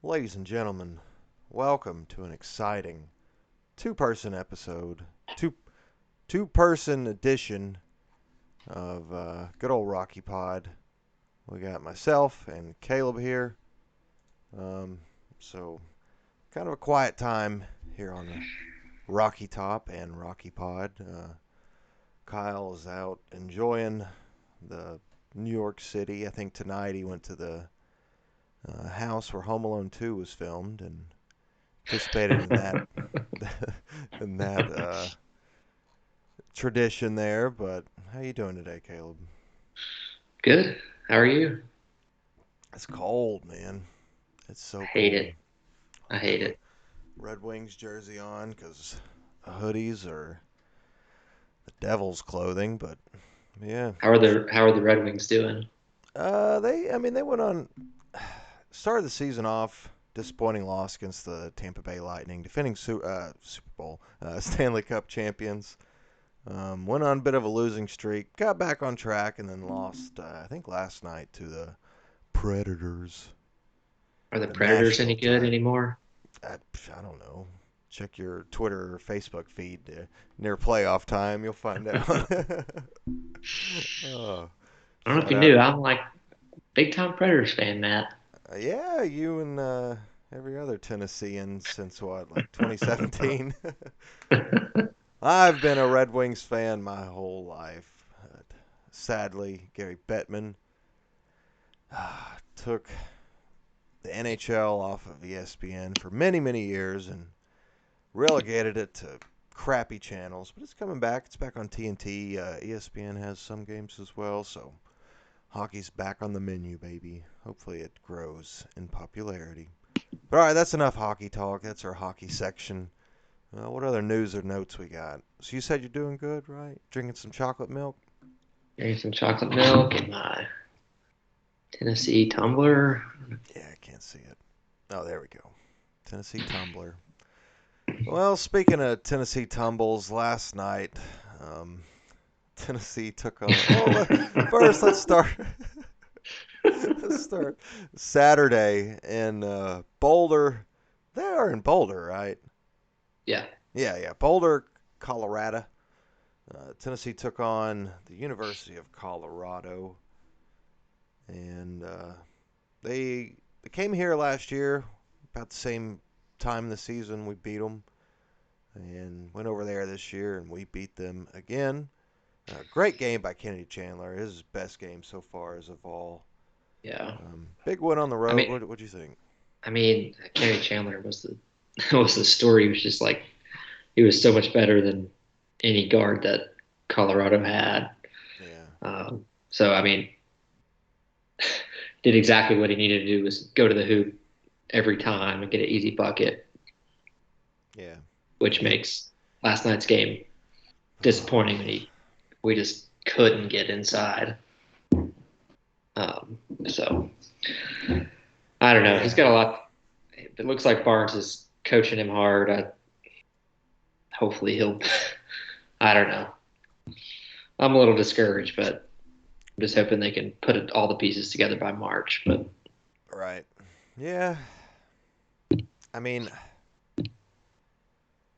Ladies and gentlemen, welcome to an exciting two-person episode, two two-person edition of good old Rocky Pod. We got myself and Caleb here. Um, so kind of a quiet time here on the Rocky Top and Rocky Pod. Kyle is out enjoying the New York City. I think tonight he went to the house where Home Alone 2 was filmed and participated in that in that tradition there. But how you doing today, Caleb? Good. How are you? It's cold, man. It's I so hate cold. it. I I got hate my it. Red Wings jersey on because hoodies are the devil's clothing. But yeah, How are the Red Wings doing? they went on started the season off disappointing loss against the Tampa Bay Lightning, defending Super Bowl Stanley Cup champions. Went on a bit of a losing streak, got back on track, and then lost, I think, last night to the Predators, Are the the Predators Nashville any good Predators. anymore? I don't know. Check your Twitter or Facebook feed near playoff time. You'll find out. Oh, I don't know if shout you out. knew. I'm like big time Predators fan, Matt. Yeah, you and every other Tennessean since what, like 2017? I've been a Red Wings fan my whole life. Sadly, Gary Bettman took the NHL off of ESPN for many, many years and relegated it to crappy channels. But it's coming back. It's back on TNT. ESPN has some games as well, so hockey's back on the menu, baby. Hopefully it grows in popularity. But all right, that's enough hockey talk. That's our hockey section. What other news or notes we got? So you said you're doing good, right? Drinking some chocolate milk? Getting some chocolate milk in my Tennessee tumbler. Yeah, I can't see it. Oh, there we go. Tennessee Tumbler. Well, speaking of Tennessee tumbles, last night, um, Tennessee took on. Well, first let's start. Let's start Saturday in Boulder. They are in Boulder, right? Yeah. Yeah, yeah. Boulder, Colorado. Tennessee took on the University of Colorado, and they came here last year about the same time in the season. We beat them, and went over there this year and we beat them again. Great game by Kennedy Chandler. His best game so far as of all. Yeah. Big win on the I road. mean, What do you think? Kenny Chandler was the was the story. He was just like he was so much better than any guard that Colorado had. Yeah, So did exactly what he needed to do was go to the hoop every time and get an easy bucket, yeah. which He, makes last night's game disappointing. We just couldn't get inside. Um, so I don't know. He's yeah, got a lot. It looks like Barnes is coaching him hard. Hopefully he'll. I don't know. I'm a little discouraged, but I'm just hoping they can put all the pieces together by March. But right. Yeah. I mean,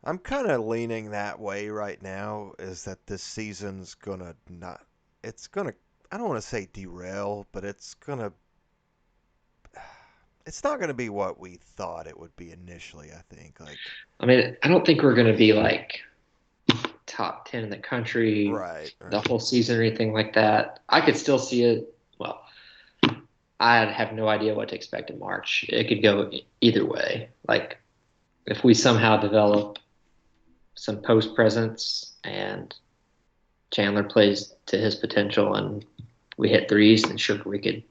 I'm kind of leaning that way right now. Is that this season's gonna not? It's gonna. I don't want to say derail, but it's gonna. It's not gonna be what we thought it would be initially. I think. Like. I don't think we're going to be like top 10 in the country Right. the Right. whole season or anything like that. I could still see it. Well, I have no idea what to expect in March. It could go either way. Like if we somehow develop some post presence and Chandler plays to his potential and we hit threes, then sure we could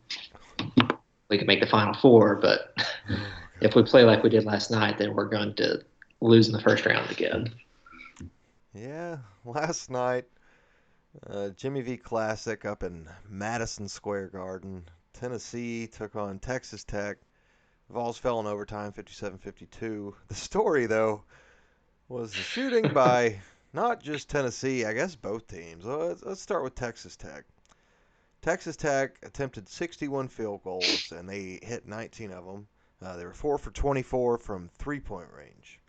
make the final four. But Oh if we God. play like we did last night, then we're going to lose in the first round again. Yeah. Last night, Jimmy V Classic up in Madison Square Garden. Tennessee took on Texas Tech. Vols fell in overtime 57-52. The story, though, was the shooting by not just Tennessee, I guess both teams. Let's start with Texas Tech. Texas Tech attempted 61 field goals, and they hit 19 of them. They were 4 for 24 from 3-point range.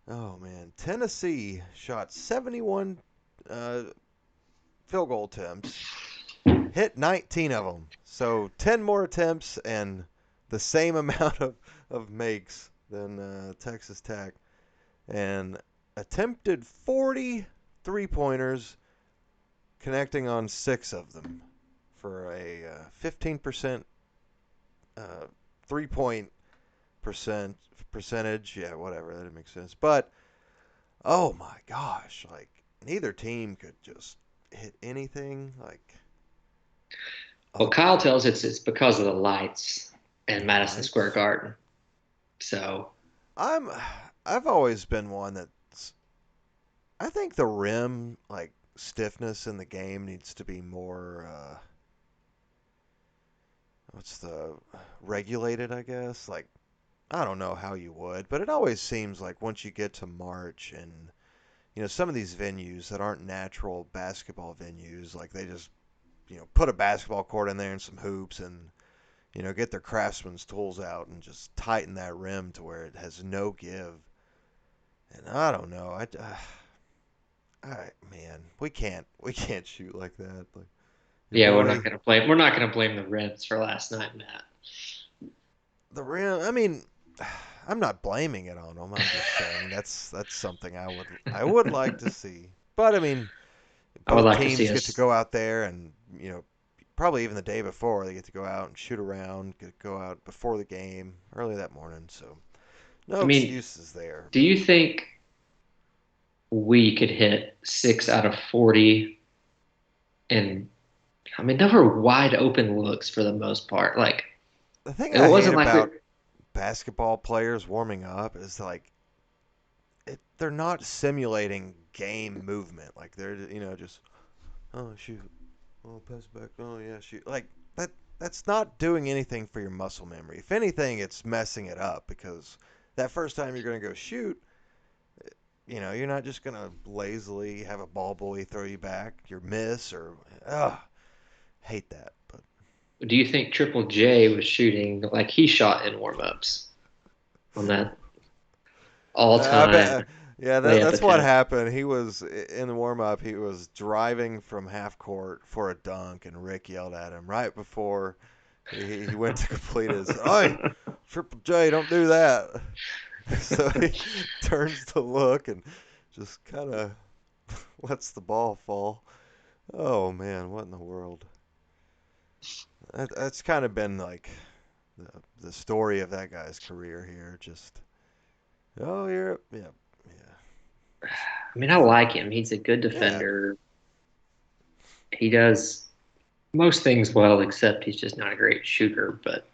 Oh man, Tennessee shot 71 uh, field goal attempts, hit 19 of them. So 10 more attempts and the same amount of makes than Texas Tech. And attempted 40 three-pointers, connecting on 6 of them for a 15% uh, three-point percentage. Yeah, whatever. That didn't make sense. But, oh my gosh, like, neither team could just hit anything. Like, Well, oh, Kyle tells it's because of the lights in the Madison Square lights. Garden. So, I'm I've always been one that's I think the rim like stiffness in the game needs to be more what's the regulated, I guess. Like I don't know how you would, but it always seems like once you get to March and some of these venues that aren't natural basketball venues, like they just put a basketball court in there and some hoops and get their craftsman's tools out and just tighten that rim to where it has no give. And I don't know. Man, we can't shoot like that. Like your yeah, boy, we're not gonna blame the Reds for last night, Matt. the rim. I mean, I'm not blaming it on them. I'm just saying that's something I would like to see. But I mean, I would both like to teams see get to us. go out there and probably even the day before they get to go out and shoot around, go out before the game early that morning. So I no mean, excuses there. do you think we could hit 6 out of 40? And I mean, they were wide open looks for the most part. Like The thing it I hate wasn't like we. about basketball players warming up is like they're not simulating game movement. Like they're just shoot, pass it back, yeah shoot. Like that's not doing anything for your muscle memory. If anything, it's messing it up because that first time you're gonna go shoot, you're not just gonna lazily have a ball boy throw you back, your miss or hate that. But Do you think Triple J was shooting like he shot in warmups on that I all-time bet. Yeah, layup that's what attempt? happened. He was in the warm up. He was driving from half court for a dunk, and Rick yelled at him right before he went to complete his. Oi, Triple J, don't do that. So he turns to look and just kind of lets the ball fall. Oh man, what in the world? That's kind of been like the the story of that guy's career here. Just yeah, yeah, I mean, I like him. He's a good yeah. defender. He does most things well, except he's just not a great shooter. But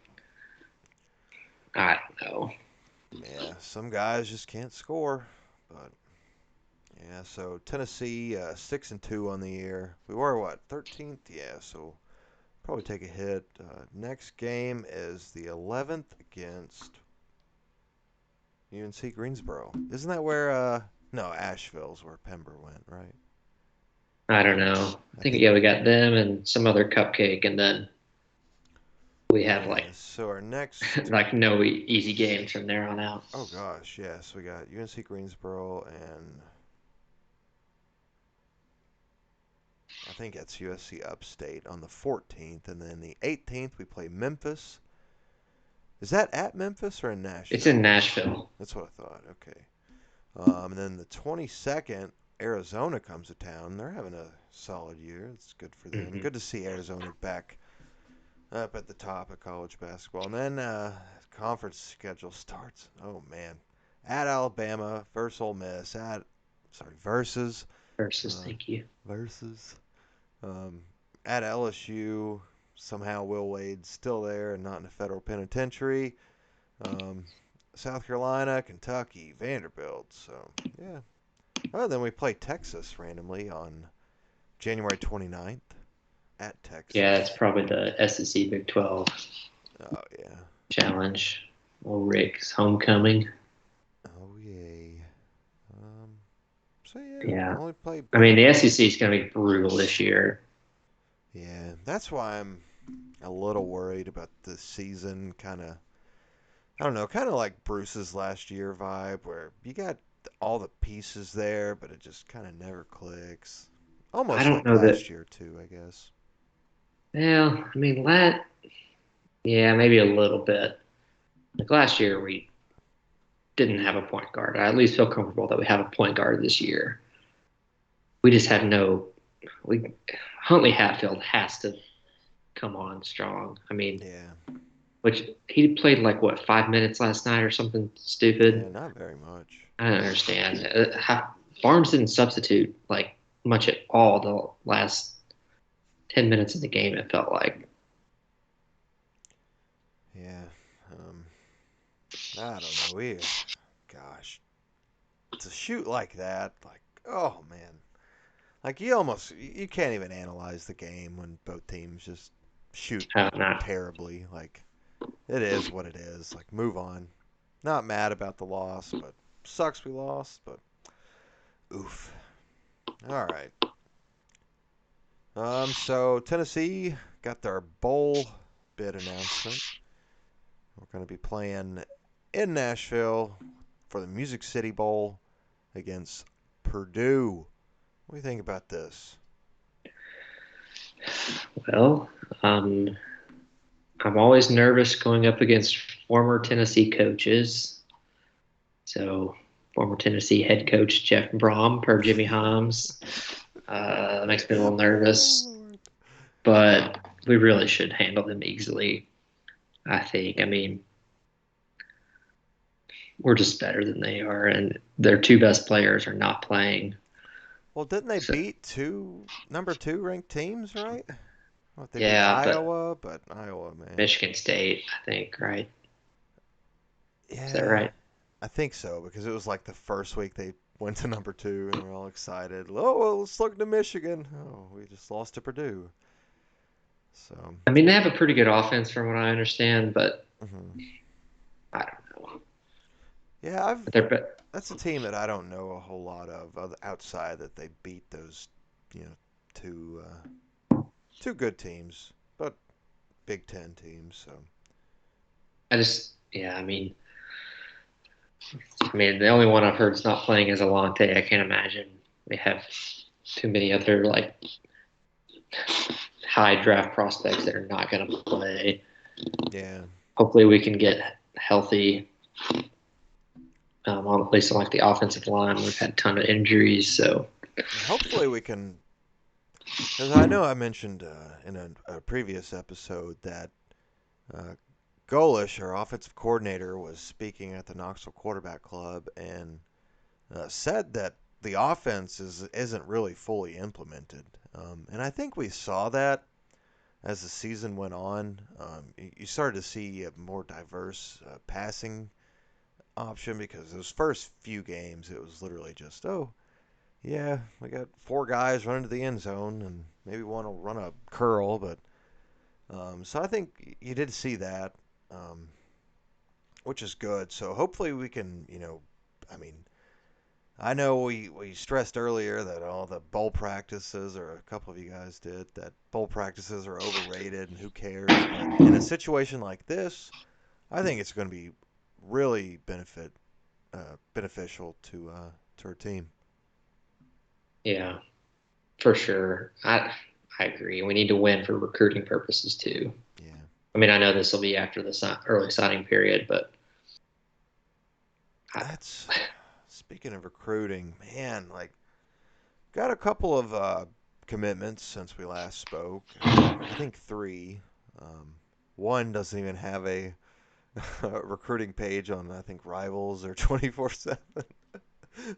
I don't know. Yeah, some guys just can't score. But yeah, so Tennessee 6-2 on the year. We were what 13th? Yeah, so probably take a hit. Next game is the 11th against UNC Greensboro. Isn't that where? No, Asheville's where Pember went, right? I don't know. I I think think. yeah, we got them and some other cupcake, and then we have like Yeah. So our next. like no easy games from there on out. Oh gosh, yes, we got UNC Greensboro and I think that's USC Upstate on the 14th, and then the 18th we play Memphis. Is that at Memphis or in It's in Nashville? Nashville. That's what I thought. Okay. And then the 22nd, Arizona comes to town. They're having a solid year. It's good for them. Hmm. Good to see Arizona back up at the top of college basketball. And then conference schedule starts. Oh man, at Alabama versus Ole Miss. Versus Versus, uh, thank you. versus um, at LSU. Somehow Will Wade's still there and not in a federal penitentiary. Um, South Carolina, Kentucky, Vanderbilt. So, yeah. Oh, then we play Texas randomly on January 29th at Yeah, it's Texas. probably the SEC Big 12 Oh, yeah. challenge. Well, Rick's homecoming. Oh, yay. Um, so, yeah, Yeah. only play I mean, about. the SEC is going to be brutal this year. Yeah, that's why I'm a little worried about the season kind of I don't know, kind of like Bruce's last year vibe, where you got all the pieces there, but it just kind of never clicks. I Almost don't like know last that. year too, I guess. Well, I mean, yeah, maybe a little bit. Like last year, we didn't have a point guard. I at least feel comfortable that we have a point guard this year. We just have no. We Huntley Hatfield has to come on strong. I mean, Yeah, which he played like what 5 minutes last night or something yeah, stupid. not very much. I don't understand. Barnes didn't substitute like much at all the last 10 minutes of the game. It felt like. Yeah, um, I don't know. Gosh, to shoot like that, like, oh man, like you can't even analyze the game when both teams just shoot I don't know. terribly. Like, it is what it is. Like, move on. Not mad about the loss, but sucks we lost. But oof. All right. So Tennessee got their bowl bid announcement. We're going to be playing in Nashville for the Music City Bowl against Purdue. What do you think about this? Well, um, I'm always nervous going up against former Tennessee coaches. So, former Tennessee head coach Jeff Brom per Jimmy Holmes. That makes me a little Oh nervous, Lord. but we really should handle them easily. I think. I mean, we're just better than they are, and their two best players are not playing. Well, didn't they So, beat two number two ranked teams, right? Well, they beat yeah, but Iowa, but Iowa, man. Michigan State, I think, right? Is that Yeah, right? I think so because it was like the first week they went to number two and we're all excited. Oh, well, let's look to Michigan. Oh, we just lost to Purdue. So, I mean, they have a pretty good offense, from what I understand, but mhm. I don't know. Yeah, I've But they're that's a team that I don't know a whole lot of outside that they beat those, you know, two two good teams, but Big Ten teams. So yeah. I mean, the only one I've heard is not playing is Alante. I can't imagine they have too many other like high draft prospects that are not going to play. yeah, Hopefully, we can get healthy. At least on like the offensive line, we've had a ton of injuries. So hopefully we can. Because I know I mentioned in a previous episode that uh, Golish, our offensive coordinator, was speaking at the Knoxville Quarterback Club and said that the offense isn't really fully implemented. And I think we saw that as the season went on. You started to see a more diverse passing option because those first few games it was literally just, oh, yeah, we got four guys running to the end zone and maybe one will run a curl, but so I think you did see that, um, which is good. So hopefully we can, I mean, I know we stressed earlier that all the bowl practices, or a couple of you guys did, that bowl practices are overrated and who cares. But in a situation like this, I think it's going to be really beneficial to our team. yeah, for sure. I agree. We need to win for recruiting purposes too. Yeah, I mean, I know this will be after the early signing period, but I, that's speaking of recruiting, man. Like, got a couple of commitments since we last spoke. I think three. Um, One doesn't even have a recruiting page on I think Rivals or 24/7.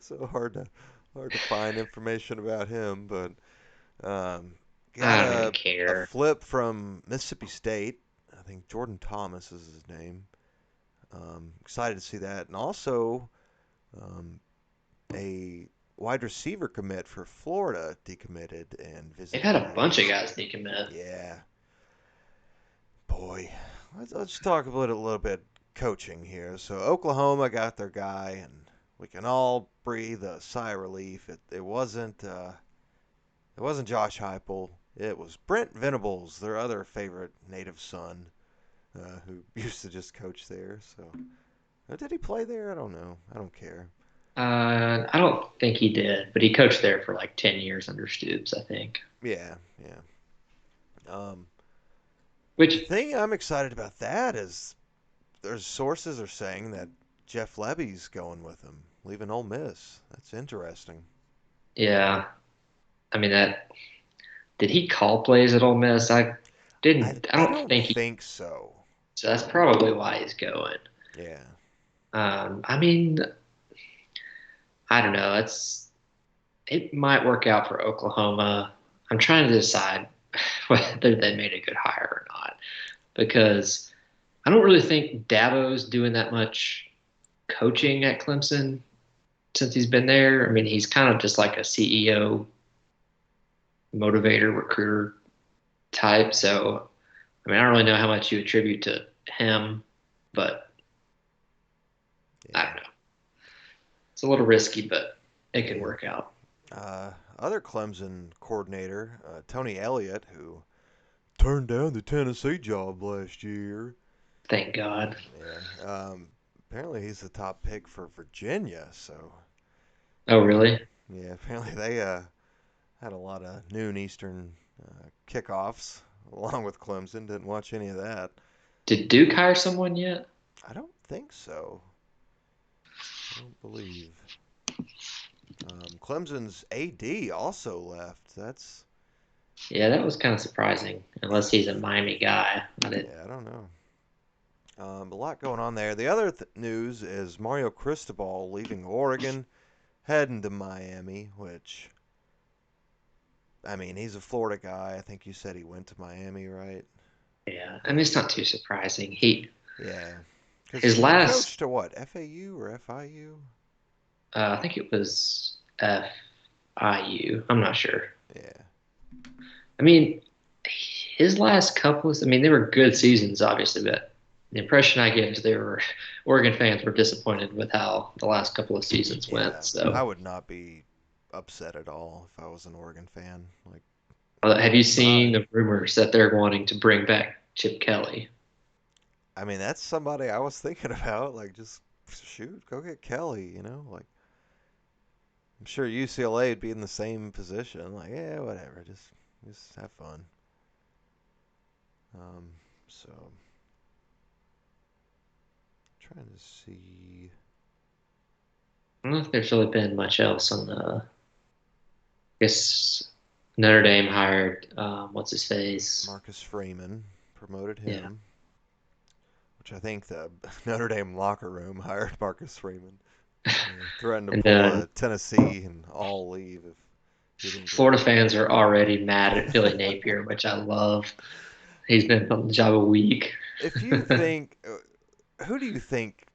So hard to find information about him, but um, got I don't even a care. flip from Mississippi State. I think Jordan Thomas is his name. Excited to see that, and also um, a wide receiver commit for Florida decommitted and They've visited had the a bunch of U.S. guys decommit. Yeah, boy. Let's talk a little bit coaching here. So Oklahoma got their guy, and we can all breathe a sigh of relief. It wasn't Josh Heupel. It was Brent Venables, their other favorite native son. who used to just coach there. So, did he play there? I don't know. I don't care. I don't think he did, but he coached there for like 10 years under Stoops, I think. Yeah, yeah. Um, the Which, thing I'm excited about that is there's sources are saying that Jeff Lebby's going with him, leaving Ole Miss. That's interesting. yeah, I mean that. Did he call plays at Ole Miss? I I didn't. I I don't don't think he. think so. So that's probably why he's going. Yeah. I mean, I don't know. It might work out for Oklahoma. I'm trying to decide whether they made a good hire or not because I don't really think Dabo's doing that much coaching at Clemson since he's been there. I mean, he's kind of just like a CEO, motivator, recruiter type. So, I mean, I don't really know how much you attribute to him, but I Yeah. don't know. It's a little risky, but it could Yeah. work out. Other Clemson coordinator, Tony Elliott, who turned down the Tennessee job last year. Thank God. Yeah. Apparently he's the top pick for Virginia. So, Oh, uh, really? yeah. Apparently they had a lot of noon Eastern kickoffs along with Clemson. Didn't watch any of that. Did Duke hire someone yet? I don't think so. I don't believe. Clemson's AD also left. That's Yeah, that was kind of surprising. Unless he's a Miami guy. I didn't. yeah. I don't know. A lot going on there. The other news is Mario Cristobal leaving Oregon, heading to Miami. Which I mean, he's a Florida guy. I think you said he went to Miami, right? Yeah, I mean it's not too surprising. Yeah, because His he last, coached at what, FAU or FIU? I think it was FIU. I'm not sure. Yeah, I mean, his last couple. I mean, they were good seasons, obviously, but the impression I get is they were Oregon fans were disappointed with how the last couple of seasons went. yeah. I So, would not be upset at all if I was an Oregon fan. Like, have you try. seen the rumors that they're wanting to bring back Chip Kelly? I mean, that's somebody I was thinking about. Like, just shoot, go get Kelly. Like I'm sure UCLA would be in the same position. Like, yeah, whatever, just have fun. Um, so trying to see I don't know if there's really been much else on the. I guess Notre Dame hired what's his face? Marcus Freeman promoted Yeah, him, which I think the Notre Dame locker room hired Marcus Freeman. Threatened to and pull a Tennessee and all leave if he didn't get Florida hired. fans are already mad at Billy Napier, which I love. He's been on the job a week. If you think, who do you think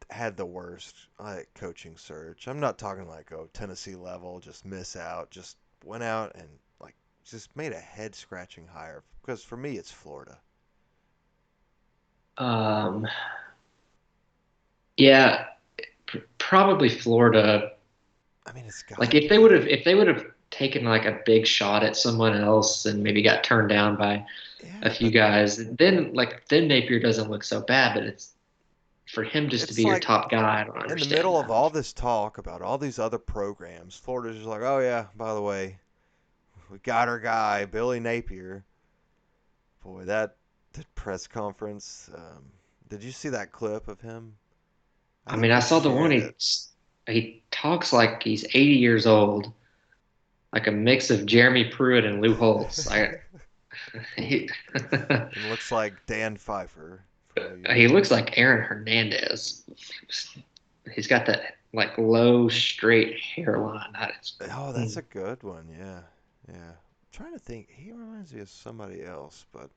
had the worst coaching search? I'm not talking like Tennessee level, just miss out, just went out and like just made a head scratching hire. Because for me, it's Florida. Um, yeah, probably Florida. I mean, it's got Like to be. if they would have taken like a big shot at someone else and maybe got turned down by a Yeah, few but guys, then Napier doesn't look so bad. But it's for him just to be it's your like top guy. I don't in the understand middle of all that. this talk about all these other programs, Florida's just like, oh yeah, by the way, we got our guy, Billy Napier. Boy, that press conference. Did you see that clip of him? I I think mean, I you saw the one shared it. he talks like he's 80 years old, like a mix of Jeremy Pruitt and Lou Holtz. He, And looks like Dan Pfeiffer for all you. he looks like Aaron Hernandez. He's got that like low, straight hairline. Oh, that's a good one. Yeah, yeah. I'm trying to think. He reminds me of somebody else, but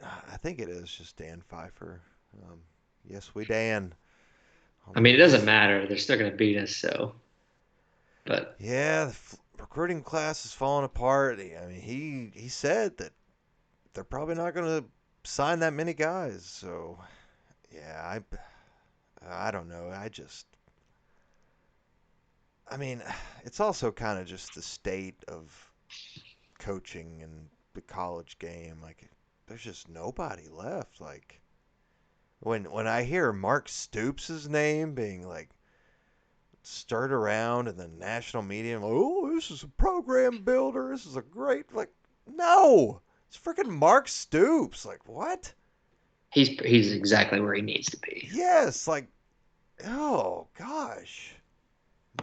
I think it is just Dan Pfeiffer. Um, yes, we Dan I on mean, it doesn't those. matter. They're still going to beat us. So, but Yeah, the recruiting class is falling apart. I mean, he said that they're probably not going to sign that many guys. So yeah, I don't know. I mean, it's also kind of just the state of coaching and the college game. Like there's just nobody left. Like when I hear Mark Stoops' name being like stirred around in the national media, I'm like, oh, this is a program builder. This is a great like. No, it's freaking Mark Stoops. Like what? He's exactly where he needs to be. Yes, like oh gosh,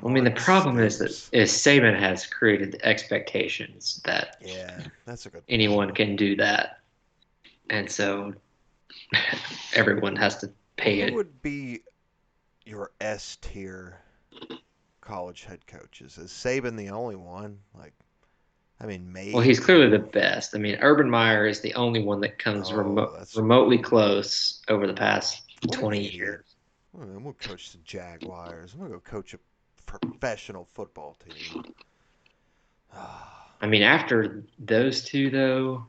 I mean, the Mark problem is that Stoops. Saban has created the expectations that Yeah, that's a good point. anyone can do that, and so everyone has to Well, pay who it. would be your S tier college head coaches? Is Saban the only one? Like, I mean, Well, he's clearly maybe. the best. I mean, Urban Meyer is the only one that comes Oh, that's remotely close over the past what an 20 idiot. years. I'm gonna coach the Jaguars. I'm gonna go coach a professional football team. I mean, after those two, though,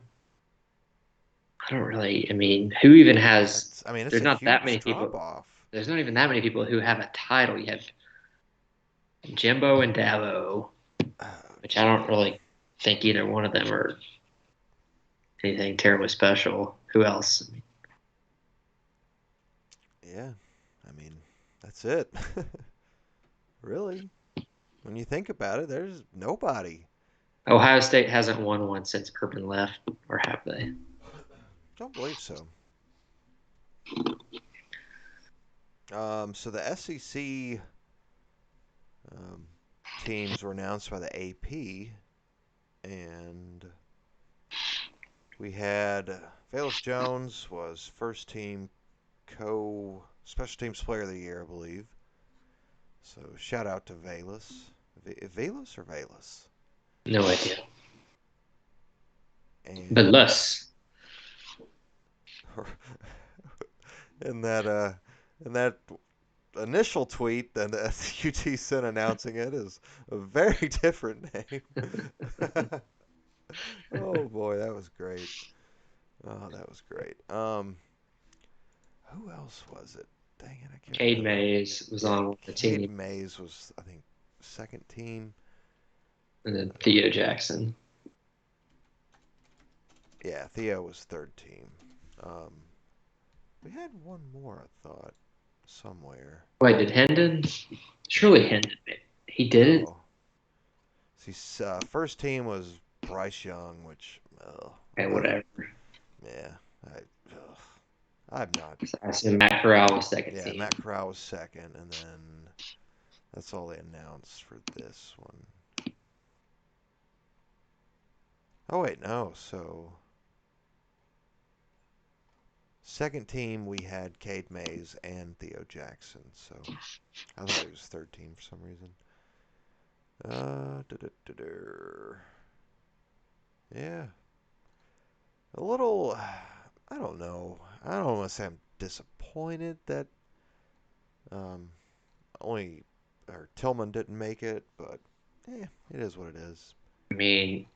I don't really. I mean, who even has? That's. I mean, it's There's a not that huge many drop people. off. There's not even that many people who have a title. You have Jimbo and Dabo, Oh, which I don't really think either one of them are anything terribly special. Who else? yeah. I mean, that's it. Really, when you think about it, there's nobody. Ohio State hasn't won one since Urban left, or have they? Don't believe so. So the SEC um, teams were announced by the AP, and we had Valus Jones was first team co special teams player of the year, I believe. So shout out to Valus. Valus or Valus? No idea. But And less. in that initial tweet that the SUT sent announcing it is a very different name. Oh boy, that was great. Oh, that was great. Who else was it? Dang it, I can't Cade remember. Mays was Yeah, on the Cade team, Mays was I think second team. and then Theo Jackson. Yeah, Theo was third team. Um, we had one more, I thought, somewhere. Wait, did Hendon? Surely Hendon. He did it. No, see, first team was Bryce Young, which Okay, uh, whatever. yeah, I, ugh, I'm not. So I assume Matt Corral was second Yeah, team. Matt Corral was second, and then that's all they announced for this one. Oh wait, no. So second team we had Cade Mays and Theo Jackson. So I thought he was third team for some reason. Yeah, a little. I don't know. I don't want to say I'm disappointed that um, only or Tillman didn't make it, but it is what it is. I mean,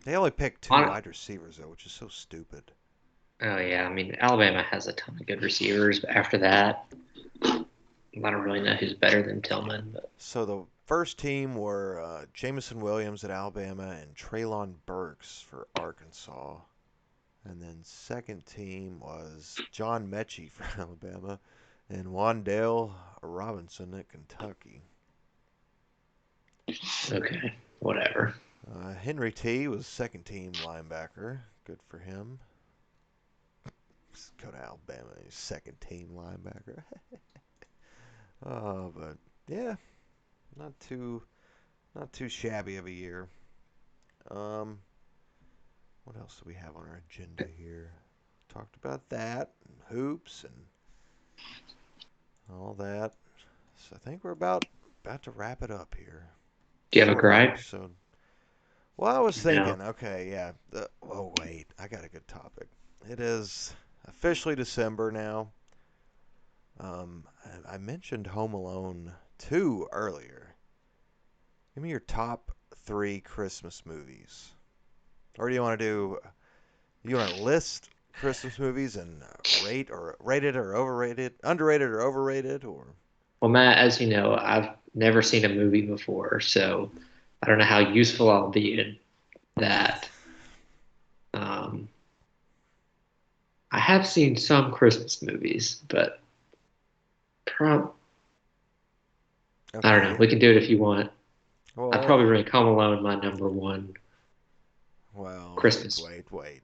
They only picked two on, wide receivers though, which is so stupid. oh yeah, I mean Alabama has a ton of good receivers, but after that, I don't really know who's better than Tillman. But So the first team were Jamison Williams at Alabama and Traylon Burks for Arkansas. And then second team was John Mechie for Alabama and Wandale Robinson at Kentucky. okay, whatever. Henry T was second team linebacker. Good for him. Just go to Alabama, he's second team linebacker. But yeah, not too not too shabby of a year. Um, what else do we have on our agenda here? Talked about that and hoops and all that. So I think we're about to wrap it up here. Do you have a Short gripe? episode. Well, I was No. thinking, okay, yeah. Oh wait, I got a good topic. It is officially December now. I mentioned Home Alone 2 earlier. Give me your top three Christmas movies. Or do you want to do? You want to list Christmas movies and rate or rated or overrated, underrated or overrated, or Well, Matt, as you know, I've never seen a movie before, so I don't know how useful I'll be in that. I have seen some Christmas movies, but prob I don't know. Okay. We can do it if you want. I'd Well, probably rank Home Alone my number one well, wait, Christmas. wait, wait.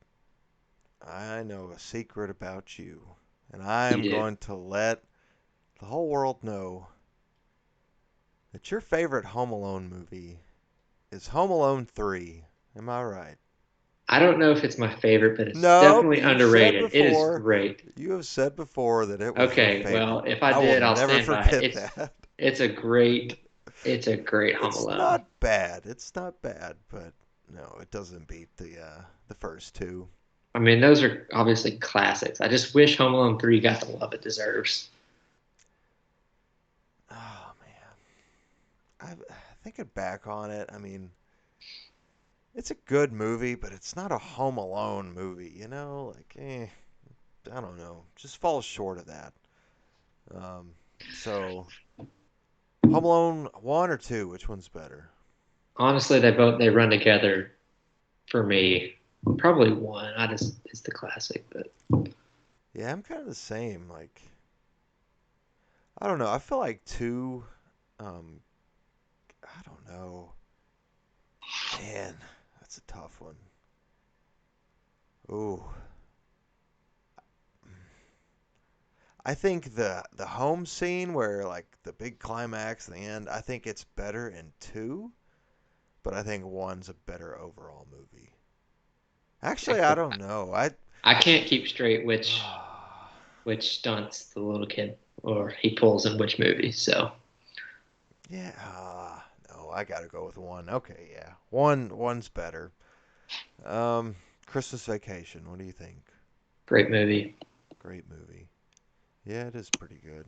I know a secret about you, and You I'm do. going to let the whole world know that your favorite Home Alone movie is Home Alone 3. Am I right? I don't know if it's my favorite, but it's Nope, definitely you've said underrated. It is before. great. You have said before that it was your Okay, favorite. well, if I I will did, I'll never stand by it. forget that. It's a great Home It's Alone. not bad. It's not bad, but no, it doesn't beat the first two. I mean, those are obviously classics. I just wish Home Alone 3 got the love it deserves. Oh man, I thinking back on it. I mean, it's a good movie, but it's not a Home Alone movie. I don't know. Just falls short of that. Um, so Home Alone 1 or 2, which one's better? Honestly, they run together for me. Probably one. I just it's the classic, but Yeah, I'm kind of the same. Like, I don't know. I feel like 2. Um, I don't know. Man, that's a tough one. Ooh, I think the home scene where like the big climax at the end. I think it's better in 2, but I think 1's a better overall movie. I Actually, I could don't know. I I can't keep straight which stunts the little kid or he pulls in which movie. So yeah. No, I gotta go with 1. Okay, yeah. One's better. Um, Christmas Vacation. What do you think? great movie. Great movie. Yeah, it is pretty good.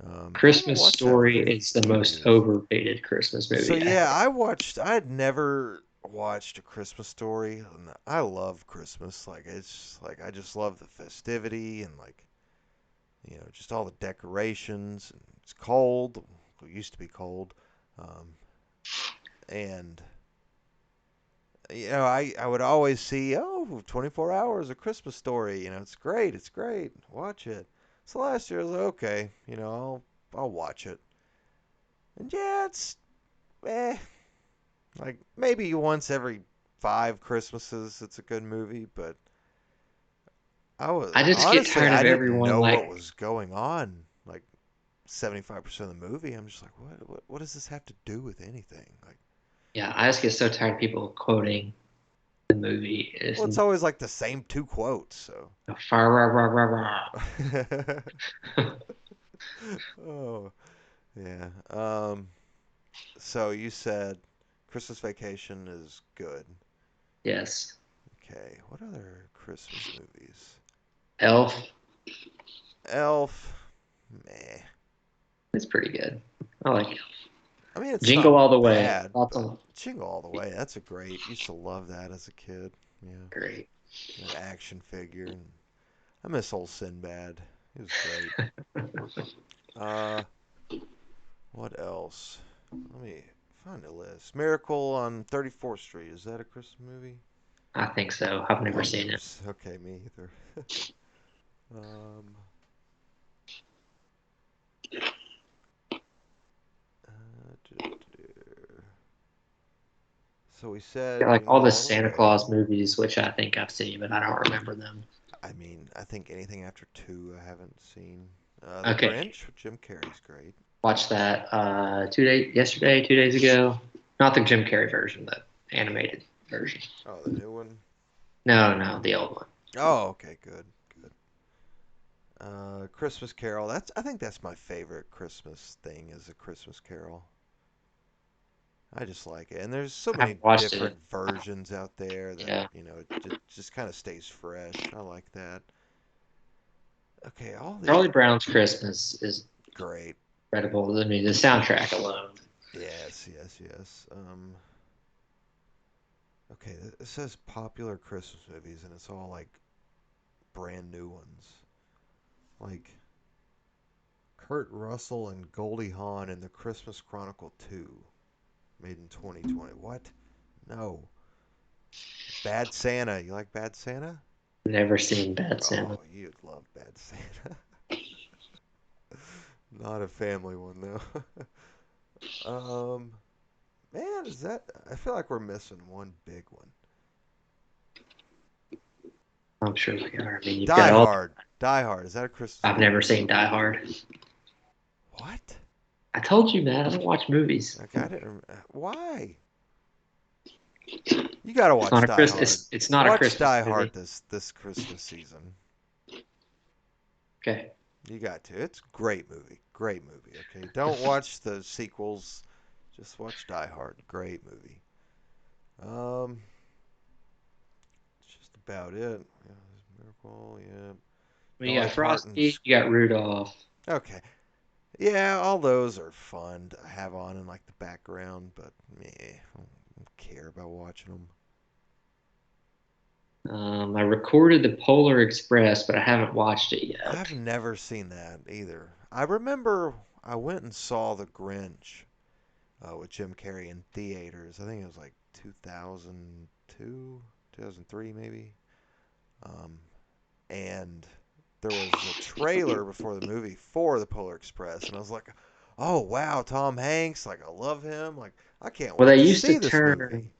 I haven't Christmas watched that one Story in a is the few most years. overrated Christmas So movie I yeah, think. I had never watched A Christmas Story, and I love Christmas. Like it's like I just love the festivity and like just all the decorations. And it's cold. It used to be cold, um, and I would always see 24 hours of Christmas Story. It's great. It's great. Watch it. So last year I was like, okay, I'll watch it. And yeah, it's eh, like maybe once every 5 Christmases, it's a good movie, but I just get honestly tired of I didn't everyone know what like was going on. Like 75% of the movie, I'm just like, what does this have to do with anything? Like, yeah, I just get so tired of people quoting the movie. It's well, it's always like the same 2 quotes, so. far rah, rah, rah, rah. Oh, yeah. So you said Christmas Vacation is good. Yes. Okay, what other Christmas movies? Elf Elf, meh. is pretty good. I like Elf. I mean, it's not Jingle All the Way. bad, Lots but of Jingle All the Way, that's a great. Used to love that as a kid. Yeah, great. that action figure, and I miss old Sinbad. He was great. Uh, what else? Let me find a list. Miracle on 34th Street. Is that a Christmas movie? I think so. I've never I've seen never. it. Okay, me either. Um. So we Yeah, said like all Jingle the All the Santa Way. Claus movies, which I think I've seen, but I don't remember them. I mean, I think anything after 2 I haven't seen. The Okay, Grinch with Jim Carrey's great. watched that 2 days yesterday, 2 days ago. Not the Jim Carrey version, the animated version. Oh, the new one. No, the old one. Oh, okay, good, good. Christmas Carol. I think that's my favorite Christmas thing is a Christmas Carol. I just like it, and there's so I haven't many watched different it. versions out there that Yeah, it just kind of stays fresh. I like that. Okay, all the Charlie Brown's Christmas is great. incredible. I mean, the soundtrack alone. Yes, yes, yes. Okay, it says popular Christmas movies, and it's all like brand new ones, like Kurt Russell and Goldie Hawn in The Christmas Chronicle 2, made in 2020. What? No. Bad Santa. You like Bad Santa? Never seen Bad Santa. Oh, you'd love Bad Santa. Not a family one though. um, man, is that? I feel like we're missing one big one. I'm sure we are. I mean, you've got Die all. Hard. Die Hard. Is that a Christmas I've movie? never seen Die Hard. What? I told you, man. I don't watch movies. Okay, I didn't. Why? You gotta It's watch not a Die Chris. Hard. It's not a Watch Christmas Die Hard movie. this Christmas season. Okay. You got to. It's a great movie. Great movie. Okay, don't watch the sequels. Just watch Die Hard. Great movie. Um, it's just about it. Yeah, Miracle. Yeah. Well, you Dolly got Parton's. Frosty. You got Rudolph. Okay. Yeah, all those are fun to have on in like the background, but meh, I don't care about watching them. I recorded the Polar Express, but I haven't watched it I've yet. never seen that either. I remember I went and saw The Grinch with Jim Carrey in theaters. I think it was like 2002, 2003 maybe. Um, and there was a trailer before the movie for the Polar Express, and I was like, "Oh wow, Tom Hanks! Like I love him. Like I can't Well, wait to see this movie."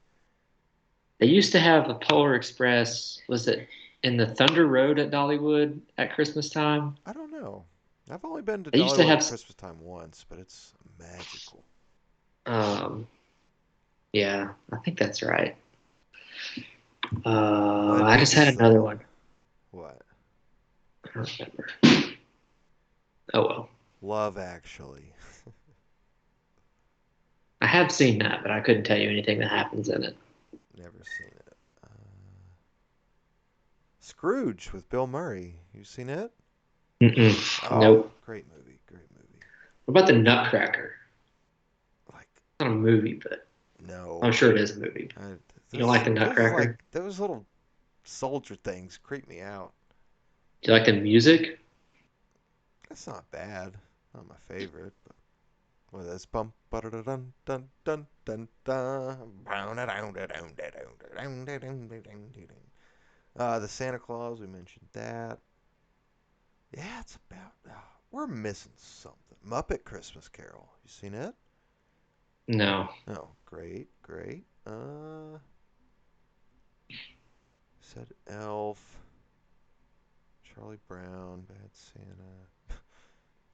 They used to have a Polar Express. Was it in the Thunder Road at Dollywood at Christmas time? I don't know. I've only been to They used to Dollywood at have, Christmas time once, but it's magical. um, yeah, I think that's right. My I just had biggest another one. what? I don't remember. Oh well. Love Actually. I have seen that, but I couldn't tell you anything that happens in it. Never seen it. Scrooge with Bill Murray. You seen it? Mm-mm. Oh, Nope. great movie. Great movie. What about the Nutcracker? Like Not a movie, but I'm no. sure it is a movie. I, You don't like the this is like Nutcracker? those little soldier things creep me out. Do you like the music? That's not bad. Not my favorite, but well, that's bump dun dun dun dun dun dun. The Santa Claus, we mentioned that. Yeah, it's about. We're missing something. Muppet Christmas Carol. You seen it? No. Oh, great, great. Said Elf, Charlie Brown, Bad Santa,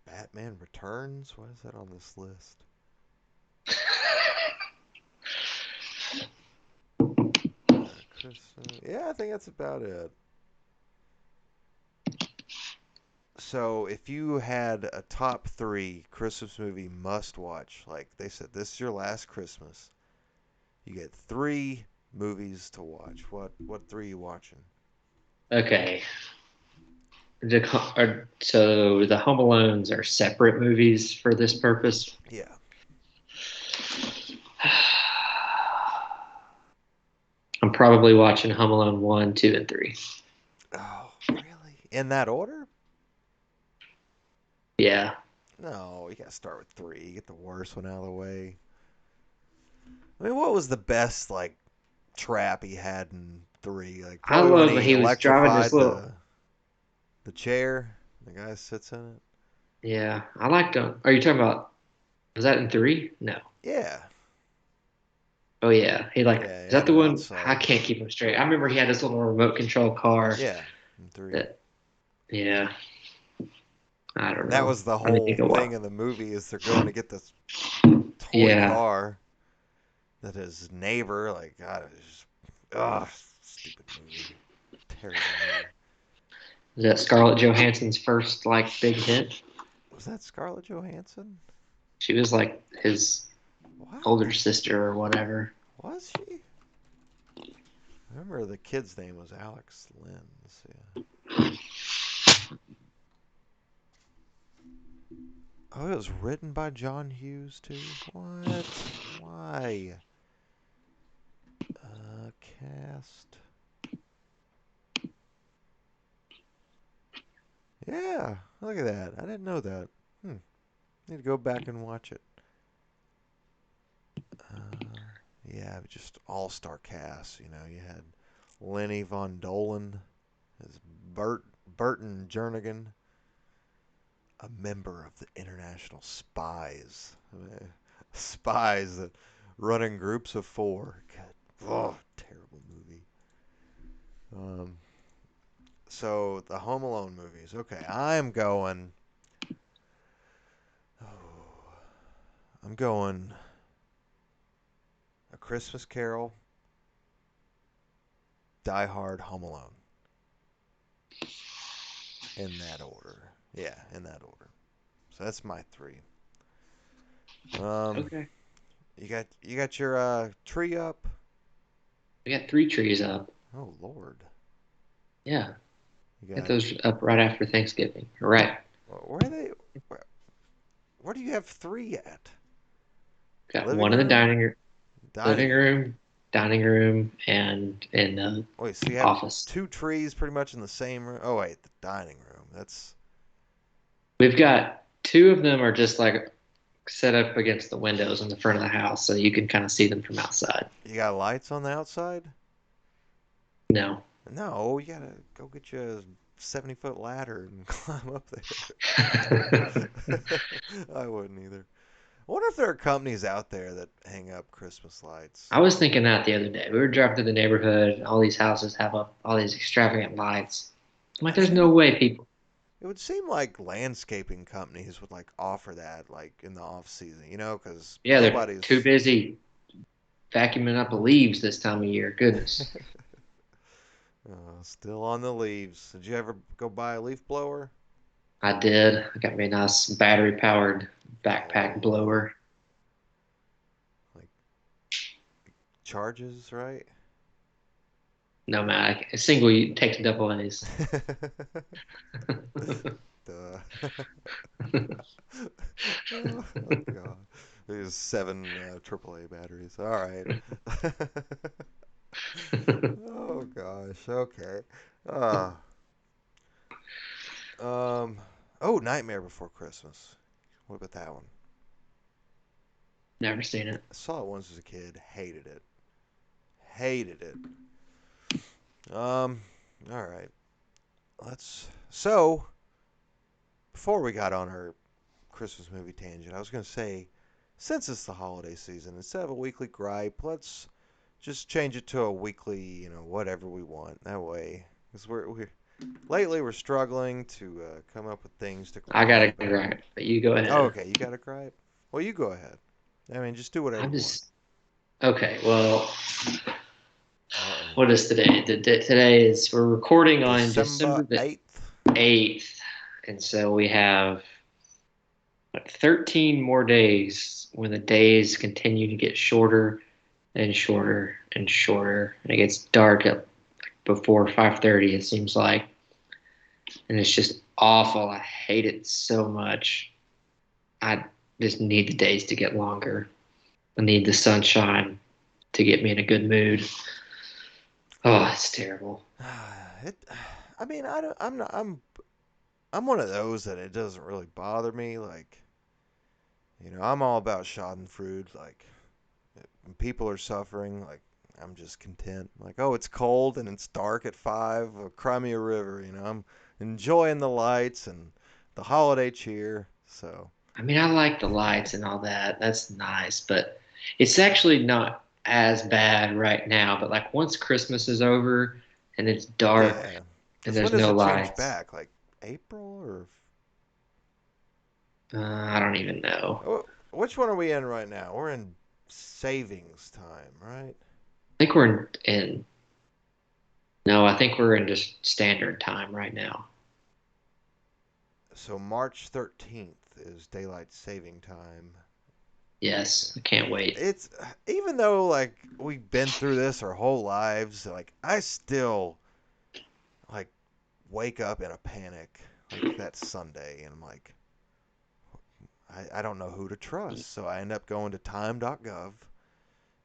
Batman Returns. Why is that on this list? Christmas. Yeah, I think that's about it. So, if you had a top three Christmas movie must watch, like they said, this is your last Christmas, you get three movies to watch. What three are you watching? Okay. So the Home Alones are separate movies for this purpose. Yeah. I'm probably watching Home Alone 1, 2, and 3. Oh, really? In that order? Yeah. No, you gotta start with three. Get the worst one out of the way. I mean, what was the best like trap he had in three? Like I probably when love when he he was driving this electrified little. the chair. The guy sits in it. Yeah, I liked him. Are you talking about? Was that in 3? No. Yeah, Oh yeah, he like. yeah, he Is that had the it one? I outside. can't keep him straight. I remember he had this little remote control car. Yeah, in three. That. Yeah. I don't That know. was the Let me whole think a thing while. in the movie is they're going to get this toy Yeah. car that his neighbor like God, it was just stupid movie, terrible movie. Is that Scarlett Johansson's first like big hit? Was that Scarlett Johansson? She was like his older What? sister or whatever. Was she? I remember the kid's name was Alex Lynn. Yeah. Oh, it was written by John Hughes too. What? Why? Cast. Yeah, look at that. I didn't know that. Hmm. Need to go back and watch it. Yeah, just all-star cast. You know, you had Lenny Von Dolen Is Burton Jernigan a member of the international spies? Spies that run in groups of four. God, oh, terrible movie. Um, so the Home Alone movies. Okay, Oh, I'm going A Christmas Carol, Die Hard, Home Alone. In that order. Yeah, in that order. So that's my three. Um, Okay. you got your tree up? We got three trees up. Oh Lord. Yeah. You Get got those up right after Thanksgiving. Right. where are they? Where, where do you have three at? Got Living one in the room, living dining room. room, dining room, and in the Wait, so you have office. two trees pretty much in the same room? Oh wait, the dining room. That's We've got two of them are just like set up against the windows in the front of the house, so you can kind of see them from outside. you got lights on the outside? No. No, you gotta go get you a 70-foot ladder and climb up there. I wouldn't either. I wonder if there are companies out there that hang up Christmas lights. I was thinking that the other day. We were driving through the neighborhood, and all these houses have up all these extravagant lights. I'm like, I there's mean, no way people. it would seem like landscaping companies would like offer that like in the off season, because Yeah, they're too nobody's busy vacuuming up the leaves this time of year. Goodness. still on the leaves. Did you ever go buy a leaf blower? I did. I got me a nice battery powered backpack Oh, blower. like charges, right? No man, a single takes double A's. Duh. Oh God. There's seven AAA batteries. All right. Oh gosh. Okay. Uh, um. Oh, Nightmare Before Christmas. What about that one? Never seen it. I saw it once as a kid. Hated it. Hated it. Um. All right. Let's. So before we got on our Christmas movie tangent, I was gonna say, since it's the holiday season, instead of a weekly gripe, let's just change it to a weekly, whatever we want. That way, because we're lately we're struggling to come up with things to I got complain a about. gripe, but you go Oh, ahead. okay, you got a gripe? Well, you go ahead. I mean, just do whatever I'm you want. just okay. Well, Uh-oh. what is today? Today is we're recording on December December the 8th. 8th, and so we have what, 13 more days when the days continue to get shorter and shorter and shorter, and it gets dark at before 5:30. It seems like, and it's just awful. I hate it so much. I just need the days to get longer. I need the sunshine to get me in a good mood. Oh, it's terrible. It, I mean, I don't, I'm not, I'm one of those that it doesn't really bother me. Like, I'm all about Schadenfreude. Like, when people are suffering, like, I'm just content. Like, oh, it's cold and it's dark at 5. Cry me a river. I'm enjoying the lights and the holiday cheer. So, I mean, I like the lights and all that. That's nice, but it's actually not as bad right now. But like once Christmas is over and it's dark yeah. and Because when there's does no it change lights, back? Like April or I don't even know. which one are we in right now? We're in savings time, right? I think we're in no, I think we're in just standard time right now. So March 13th is daylight saving time. Okay. Yes, I can't wait. It's even though like we've been through this our whole lives, like I still like wake up in a panic like that Sunday and I'm like I don't know who to trust. So I end up going to time.gov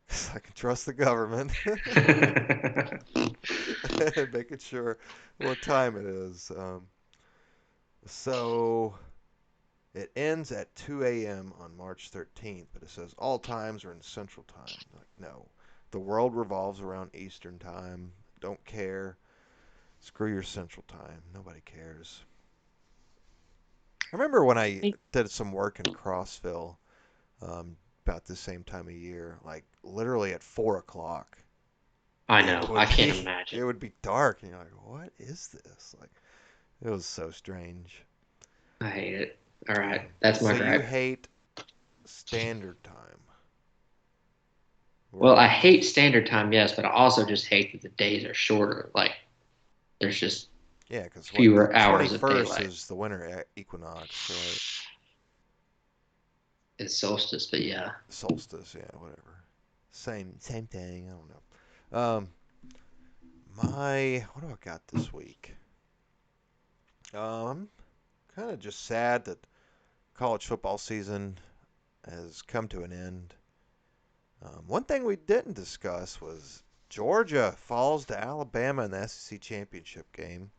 because I can trust the government and making sure what time it is. So it ends at 2 a.m. on March 13th, but it says all times are in Central Time. Like, no, the world revolves around Eastern Time. Don't care. Screw your Central Time. Nobody cares. I remember when I did some work in Crossville, about the same time of year, like literally at 4 o'clock, I it know. I would can't be imagine. it would be dark, and you're like, what is this? Like, it was so strange. I hate it. All right, Yeah. that's my So you gripe. hate standard time? Well, We're I hate standard time, yes, but I also just hate that the days are shorter. Like there's just Yeah, because what the fewer hours of 21st daylight. is the winter equinox, right? It's solstice, but yeah. Solstice, yeah, whatever. Same thing. I don't know. My what do I got this week? Kind of just sad that college football season has come to an end. One thing we didn't discuss was Georgia falls to Alabama in the SEC championship game.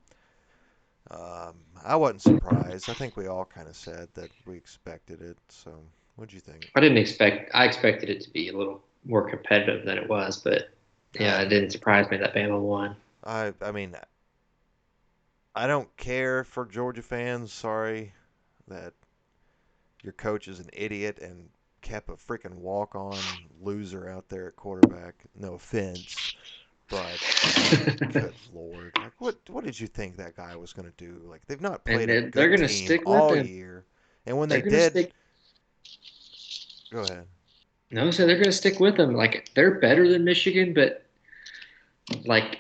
I wasn't surprised. I think we all kind of said that we expected it. So, what'd you think? I expected it to be a little more competitive than it was, but yeah, I it didn't surprise me that Bama won. I mean, I don't care for Georgia fans. Sorry that your coach is an idiot and kept a freaking walk-on loser out there at quarterback. No offense, but good lord, like what did you think that guy was going to do? Like they've not And played a they're good gonna team stick with all him. year, and when They're they gonna did, stick. go ahead. No, so they're gonna stick with him. Like they're better than Michigan, but like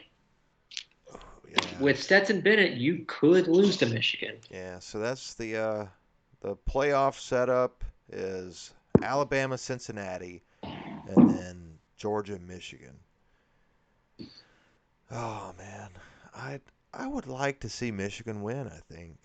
Yeah, with Stetson Bennett, you could lose to Michigan. yeah. So that's the playoff setup is Alabama, Cincinnati, and then Georgia, Michigan. Oh man, I I would like to see Michigan win. I think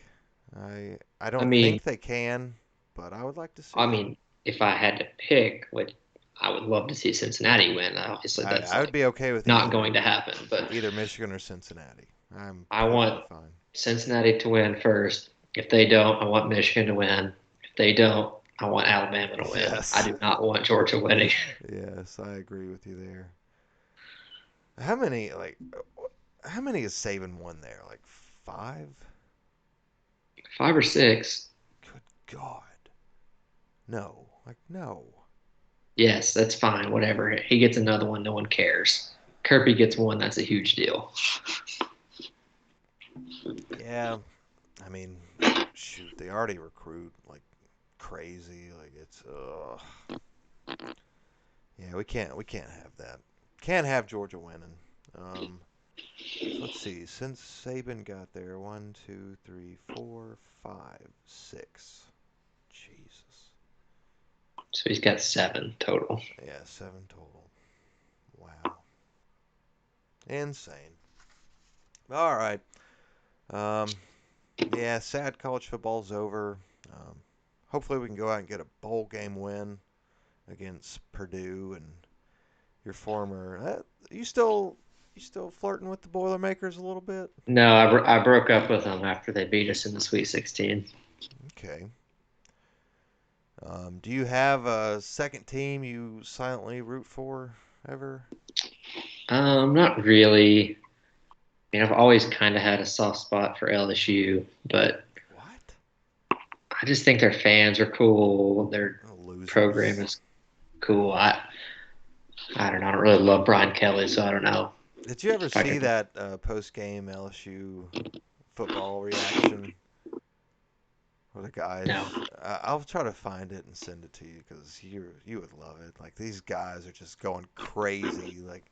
I I don't mean, think they can, but I would like to see I it. mean, if I had to pick, what I would love to see Cincinnati win. Obviously, that's I would like be okay with not going to happen. But either Michigan or Cincinnati. I'm I perfectly want fine. Cincinnati to win first. If they don't, I want Michigan to win. If they don't, I want Alabama to win. I Yes, do not want Georgia winning. yes, I agree with you there. How many how many has Saban won there? Like five? 5 or 6. Good God, no! Like no. Yes, that's fine. Whatever. He gets another one. No one cares. Kirby gets one. That's a huge deal. Yeah, I mean, shoot, they already recruit like crazy. Like it's yeah, we can't have that. Can't have Georgia winning. Um, so let's see. Since Saban got there, one, two, three, four, five, six. Jesus. So he's got 7 total. Yeah, seven total. Wow. Insane. All right. Um, yeah, sad college football's over. Um, hopefully we can go out and get a bowl game win against Purdue and your former. You still flirting with the Boilermakers a little bit? No, I broke up with him after they beat us in the Sweet 16. Okay. Do you have a second team you silently root for ever? Not really. I mean, I've always kind of had a soft spot for LSU, but What? I just think their fans are cool. Their Oh, program losers. is cool. I don't know. I don't really love Brian Kelly, so I don't know Did you ever if I see could. that post-game LSU football reaction where the No, guys? I'll try to find it and send it to you because you would love it. Like these guys are just going crazy, like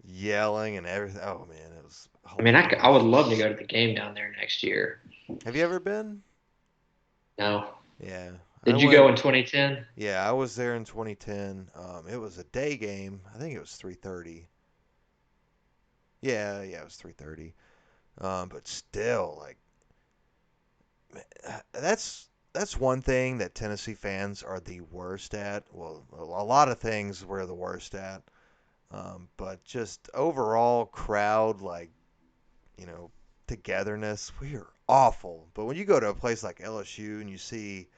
yelling and everything. Oh man, it was I mean, I would hilarious. love to go to the game down there next year. Have you ever been? No, Yeah, I did you go went. in 2010? Yeah, I was there in 2010. It was a day game. I think it was 3:30. Yeah, yeah, it was 3:30. But still, like, that's one thing that Tennessee fans are the worst at. Well, a lot of things we're the worst at. But just overall crowd, like, you know, togetherness, we are awful. But when you go to a place like LSU and you see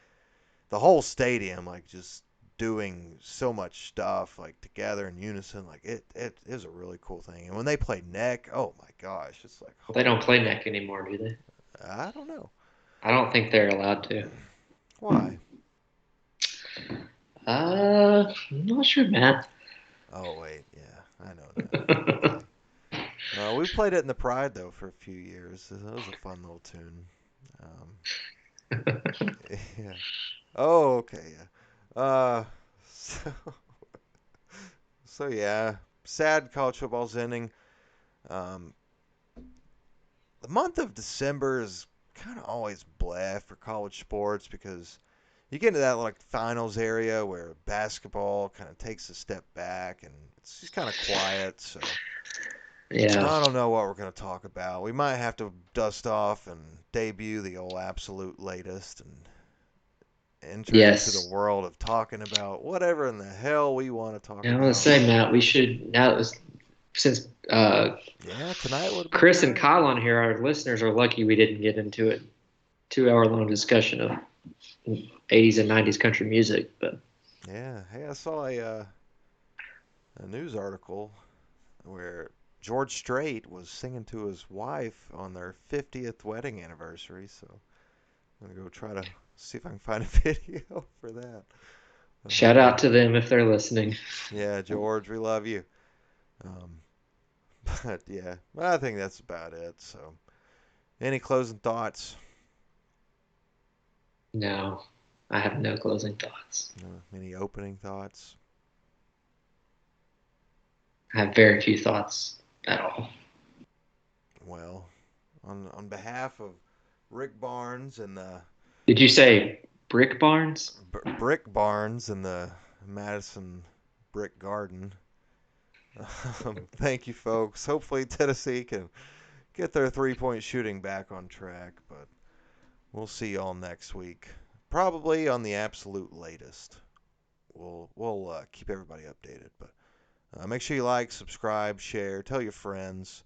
the whole stadium, like, just doing so much stuff like together in unison. Like it is a really cool thing. And when they play neck, oh my gosh, it's like They don't holy. play neck anymore, do they? I don't know I don't think they're allowed to. why. I'm not sure, Matt. Oh wait, yeah, I know now. Okay. We played it in the Pride though for a few years. It was a fun little tune. Um, yeah. Oh, okay, yeah. So, so yeah, sad college football's ending. Um, the month of December is kind of always blah for college sports because you get into that like finals area where basketball kind of takes a step back and it's just kind of quiet. So Yeah. I don't know what we're going to talk about. We might have to dust off and debut the old absolute latest and enter into the Yes. world of talking about whatever in the hell we want to talk I was gonna about. say, Matt, we should now that was since Yeah, tonight would have been the Chris and night. Kyle on here, our listeners are lucky we didn't get into a 2 hour long discussion of 80s and 90s country music. But Yeah, hey, I saw a news article where George Strait was singing to his wife on their 50th wedding anniversary. So I'm gonna go try to see if I can find a video for that. shout out to them if they're listening. Yeah, George, we love you. Um, but yeah, well, I think that's about it. So, any closing thoughts? No, I have no closing thoughts. Any opening thoughts? I have very few thoughts at all. Well, on behalf of Rick Barnes and the Did you say Brick Barnes? Brick Barnes and the Madison Brick Garden, thank you, folks. Hopefully, Tennessee can get their 3-point shooting back on track, but we'll see y'all next week. Probably on the absolute latest. We'll keep everybody updated, but make sure you like, subscribe, share, tell your friends,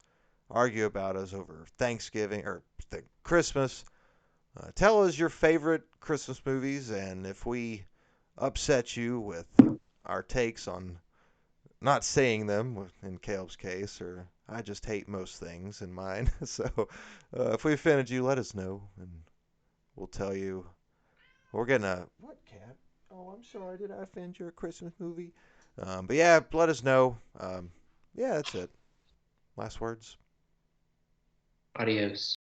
argue about us over Thanksgiving or Christmas. Tell us your favorite Christmas movies, and if we upset you with our takes on not saying them in Caleb's case, or I just hate most things in mine. So if we offended you, let us know, and we'll tell you. We're getting a what cat? Oh, I'm sorry. Did I offend your Christmas movie? But yeah, let us know. Yeah, that's it. Last words. Adios.